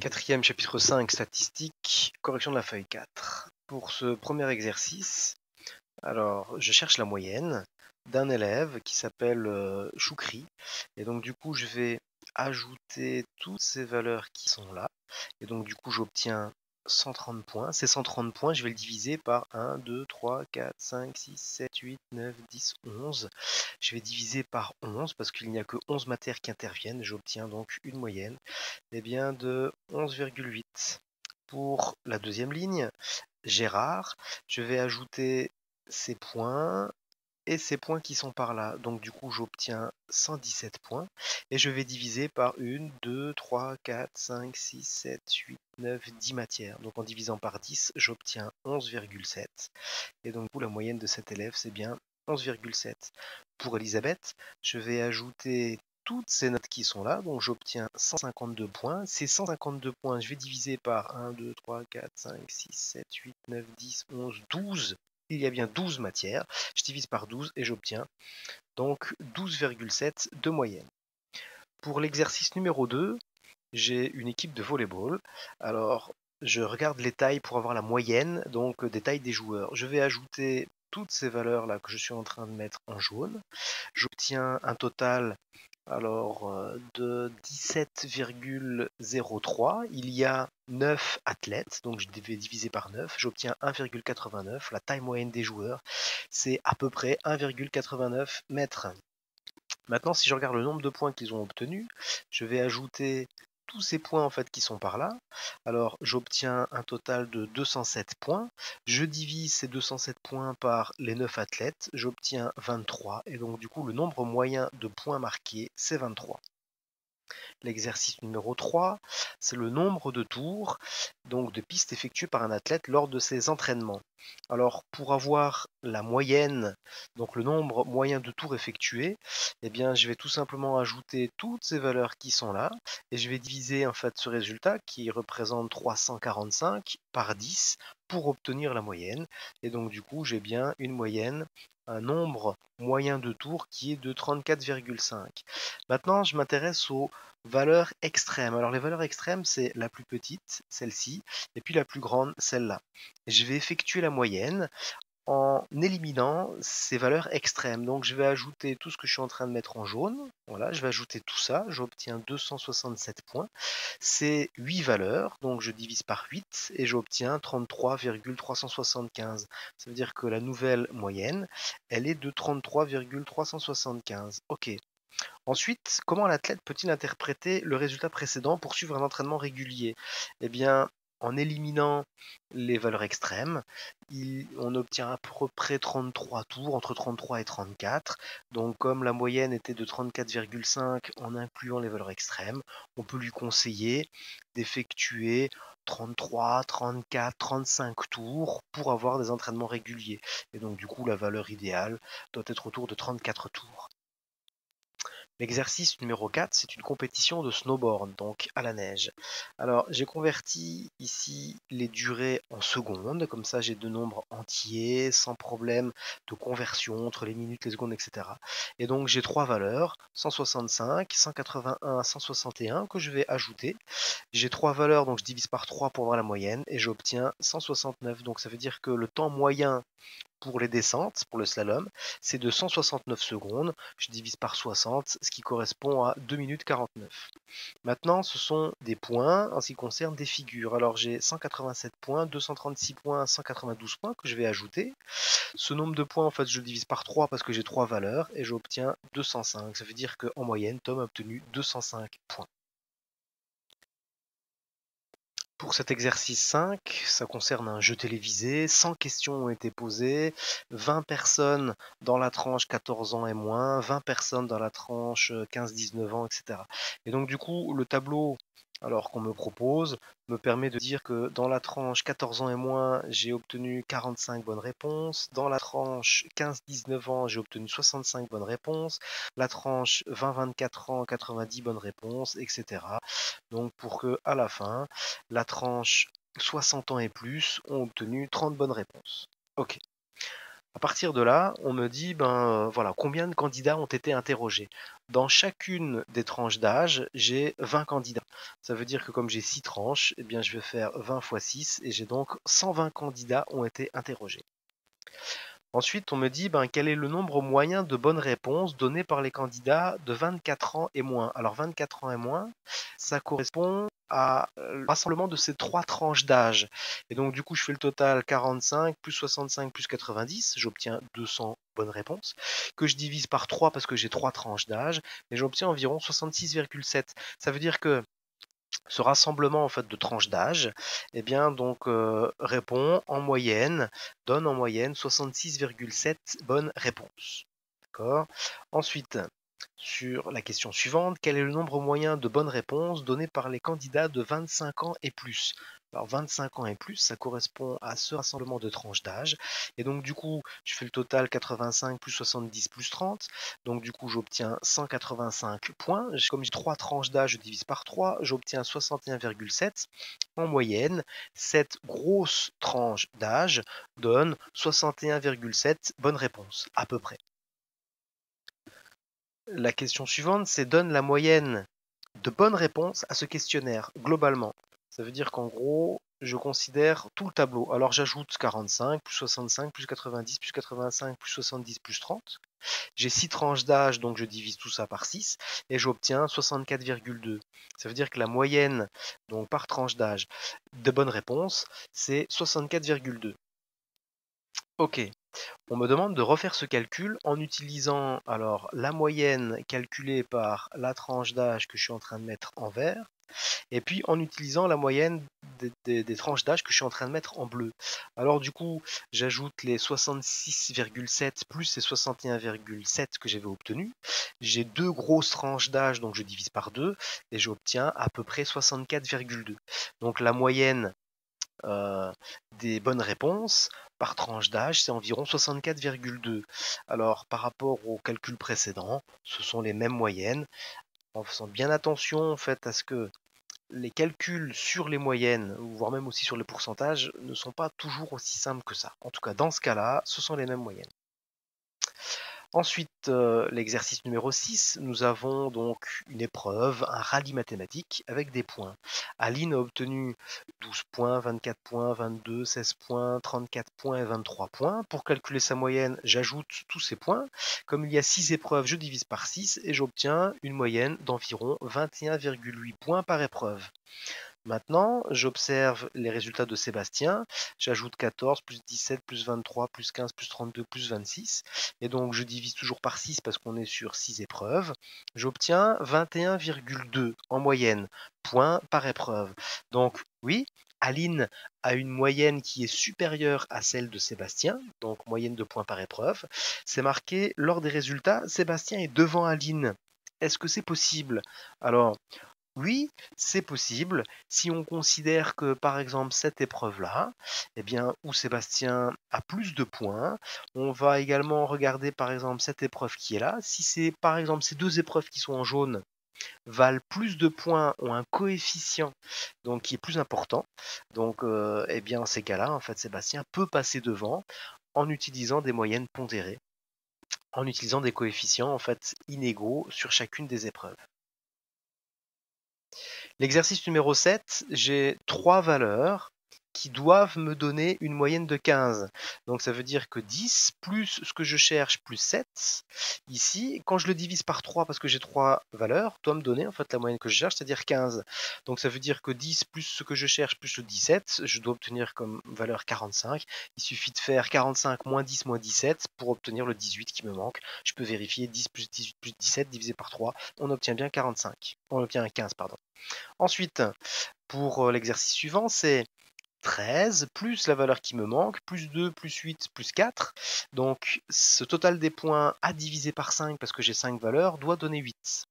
Quatrième chapitre 5, statistiques, correction de la feuille 4. Pour ce premier exercice, alors je cherche la moyenne d'un élève qui s'appelle Choukri. Et donc du coup je vais ajouter toutes ces valeurs qui sont là. Et donc du coup j'obtiens 130 points. Ces 130 points, je vais le diviser par 1, 2, 3, 4, 5, 6, 7, 8, 9, 10, 11. Je vais diviser par 11 parce qu'il n'y a que 11 matières qui interviennent. J'obtiens donc une moyenne bien, de 11,8. Pour la deuxième ligne, Gérard, je vais ajouter ces points et ces points qui sont par là. Donc du coup, j'obtiens 117 points et je vais diviser par 1, 2, 3, 4, 5, 6, 7, 8, 9, 10 matières. Donc en divisant par 10, j'obtiens 11,7. Et donc, la moyenne de cet élève, c'est bien 11,7. Pour Elisabeth, je vais ajouter toutes ces notes qui sont là, donc j'obtiens 152 points. Ces 152 points, je vais diviser par 1, 2, 3, 4, 5, 6, 7, 8, 9, 10, 11, 12. Il y a bien 12 matières. Je divise par 12 et j'obtiens donc 12,7 de moyenne. Pour l'exercice numéro 2, j'ai une équipe de volleyball. Alors, je regarde les tailles pour avoir la moyenne, donc des tailles des joueurs. Je vais ajouter toutes ces valeurs-là que je suis en train de mettre en jaune. J'obtiens un total de 17,03. Il y a 9 athlètes, donc je vais diviser par 9. J'obtiens 1,89. La taille moyenne des joueurs, c'est à peu près 1,89 mètres. Maintenant, si je regarde le nombre de points qu'ils ont obtenus, je vais ajouter tous ces points en fait qui sont par là. Alors j'obtiens un total de 207 points. Je divise ces 207 points par les 9 athlètes, j'obtiens 23. Et donc du coup le nombre moyen de points marqués, c'est 23. L'exercice numéro 3, c'est le nombre de tours, donc de pistes effectuées par un athlète lors de ses entraînements. Alors pour avoir la moyenne, donc le nombre moyen de tours effectués, eh bien je vais tout simplement ajouter toutes ces valeurs qui sont là et je vais diviser en fait ce résultat qui représente 345 par 10 pour obtenir la moyenne. Et donc du coup j'ai bien une moyenne, un nombre moyen de tours qui est de 34,5. Maintenant je m'intéresse aux valeurs extrêmes. Alors les valeurs extrêmes, c'est la plus petite, celle-ci, et puis la plus grande, celle-là. Je vais effectuer la moyenne en éliminant ces valeurs extrêmes. Donc je vais ajouter tout ce que je suis en train de mettre en jaune. Voilà, je vais ajouter tout ça. J'obtiens 267 points. C'est 8 valeurs, donc je divise par 8 et j'obtiens 33,375. Ça veut dire que la nouvelle moyenne, elle est de 33,375. Ok. Ensuite, comment l'athlète peut-il interpréter le résultat précédent pour suivre un entraînement régulier? Eh bien, en éliminant les valeurs extrêmes, on obtient à peu près 33 tours, entre 33 et 34. Donc comme la moyenne était de 34,5 en incluant les valeurs extrêmes, on peut lui conseiller d'effectuer 33, 34, 35 tours pour avoir des entraînements réguliers. Et donc du coup, la valeur idéale doit être autour de 34 tours. L'exercice numéro 4, c'est une compétition de snowboard, donc à la neige. Alors, j'ai converti ici les durées en secondes, comme ça j'ai deux nombres entiers, sans problème de conversion entre les minutes, les secondes, etc. Et donc j'ai trois valeurs, 165, 181, 161, que je vais ajouter. J'ai trois valeurs, donc je divise par 3 pour avoir la moyenne, et j'obtiens 169. Donc ça veut dire que le temps moyen pour les descentes, pour le slalom, c'est de 169 secondes. Je divise par 60, ce qui correspond à 2 minutes 49. Maintenant, ce sont des points en ce qui concerne des figures. Alors j'ai 187 points, 236 points, 192 points que je vais ajouter. Ce nombre de points, en fait, je le divise par 3 parce que j'ai 3 valeurs et j'obtiens 205. Ça veut dire qu'en moyenne, Tom a obtenu 205 points. Pour cet exercice 5, ça concerne un jeu télévisé, 100 questions ont été posées, 20 personnes dans la tranche 14 ans et moins, 20 personnes dans la tranche 15-19 ans, etc. Et donc du coup, le tableau qu'on me propose me permet de dire que dans la tranche 14 ans et moins, j'ai obtenu 45 bonnes réponses, dans la tranche 15-19 ans, j'ai obtenu 65 bonnes réponses, la tranche 20-24 ans, 90 bonnes réponses, etc. Donc pour que à la fin, la tranche 60 ans et plus ont obtenu 30 bonnes réponses. Ok. À partir de là, on me dit, voilà, combien de candidats ont été interrogés. Dans chacune des tranches d'âge, j'ai 20 candidats. Ça veut dire que comme j'ai 6 tranches, eh bien, je vais faire 20 fois 6 et j'ai donc 120 candidats ont été interrogés. Ensuite, on me dit quel est le nombre moyen de bonnes réponses données par les candidats de 24 ans et moins. Alors 24 ans et moins, ça correspond à le rassemblement de ces 3 tranches d'âge. Et donc du coup, je fais le total 45 plus 65 plus 90, j'obtiens 200 bonnes réponses, que je divise par 3 parce que j'ai 3 tranches d'âge, et j'obtiens environ 66,7. Ça veut dire que ce rassemblement en fait de tranches d'âge, eh bien donc donne en moyenne 66,7 bonnes réponses. D'accord. Ensuite, sur la question suivante, quel est le nombre moyen de bonnes réponses donné par les candidats de 25 ans et plus? Alors 25 ans et plus, ça correspond à ce rassemblement de tranches d'âge. Et donc du coup, je fais le total 85 plus 70 plus 30. Donc du coup, j'obtiens 185 points. Comme j'ai 3 tranches d'âge, je divise par 3. J'obtiens 61,7. En moyenne, cette grosse tranche d'âge donne 61,7 bonnes réponses, à peu près. La question suivante, c'est donne la moyenne de bonnes réponses à ce questionnaire, globalement. Ça veut dire qu'en gros, je considère tout le tableau. Alors j'ajoute 45, plus 65, plus 90, plus 85, plus 70, plus 30. J'ai 6 tranches d'âge, donc je divise tout ça par 6, et j'obtiens 64,2. Ça veut dire que la moyenne, donc par tranche d'âge, de bonnes réponses, c'est 64,2. Ok, on me demande de refaire ce calcul en utilisant alors la moyenne calculée par la tranche d'âge que je suis en train de mettre en vert, et puis en utilisant la moyenne des tranches d'âge que je suis en train de mettre en bleu. Alors du coup, j'ajoute les 66,7 plus les 61,7 que j'avais obtenus. J'ai 2 grosses tranches d'âge, donc je divise par 2, et j'obtiens à peu près 64,2. Donc la moyenne des bonnes réponses par tranche d'âge, c'est environ 64,2. Alors par rapport au calcul précédent, ce sont les mêmes moyennes, en faisant bien attention en fait à ce que les calculs sur les moyennes, voire même aussi sur les pourcentages, ne sont pas toujours aussi simples que ça. En tout cas, dans ce cas-là, ce sont les mêmes moyennes. Ensuite, l'exercice numéro 6, nous avons donc une épreuve, un rallye mathématique avec des points. Aline a obtenu 12 points, 24 points, 22, 16 points, 34 points et 23 points. Pour calculer sa moyenne, j'ajoute tous ces points. Comme il y a 6 épreuves, je divise par 6 et j'obtiens une moyenne d'environ 21,8 points par épreuve. Maintenant, j'observe les résultats de Sébastien. J'ajoute 14, plus 17, plus 23, plus 15, plus 32, plus 26. Et donc, je divise toujours par 6 parce qu'on est sur 6 épreuves. J'obtiens 21,2 en moyenne, points par épreuve. Donc, oui, Aline a une moyenne qui est supérieure à celle de Sébastien, donc moyenne de points par épreuve. C'est marqué lors des résultats, Sébastien est devant Aline. Est-ce que c'est possible? Alors, oui, c'est possible si on considère que, par exemple, cette épreuve-là, eh bien, où Sébastien a plus de points, on va également regarder, par exemple, cette épreuve qui est là. Si c'est, par exemple, ces 2 épreuves qui sont en jaune valent plus de points, ont un coefficient donc qui est plus important, donc, eh bien, dans ces cas-là, en fait, Sébastien peut passer devant en utilisant des moyennes pondérées, en utilisant des coefficients, en fait, inégaux sur chacune des épreuves. L'exercice numéro 7, j'ai 3 valeurs qui doivent me donner une moyenne de 15. Donc ça veut dire que 10 plus ce que je cherche plus 7, ici, quand je le divise par 3 parce que j'ai 3 valeurs, doit me donner en fait la moyenne que je cherche, c'est-à-dire 15. Donc ça veut dire que 10 plus ce que je cherche plus le 17, je dois obtenir comme valeur 45. Il suffit de faire 45 moins 10 moins 17 pour obtenir le 18 qui me manque. Je peux vérifier 10 plus 18 plus 17 divisé par 3, on obtient bien 45. On obtient 15, pardon. Ensuite, pour l'exercice suivant, c'est 13 plus la valeur qui me manque, plus 2, plus 8, plus 4. Donc ce total des points à diviser par 5, parce que j'ai 5 valeurs, doit donner 8.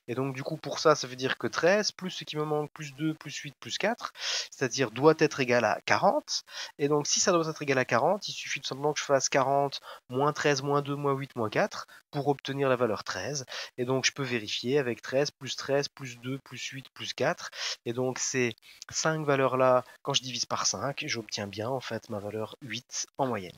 Et donc du coup pour ça, ça veut dire que 13 plus ce qui me manque, plus 2, plus 8, plus 4, c'est-à-dire doit être égal à 40. Et donc si ça doit être égal à 40, il suffit tout simplement que je fasse 40 moins 13, moins 2, moins 8, moins 4 pour obtenir la valeur 13. Et donc je peux vérifier avec 13, plus 2, plus 8, plus 4. Et donc ces 5 valeurs-là, quand je divise par 5, j'obtiens bien en fait ma valeur 8 en moyenne.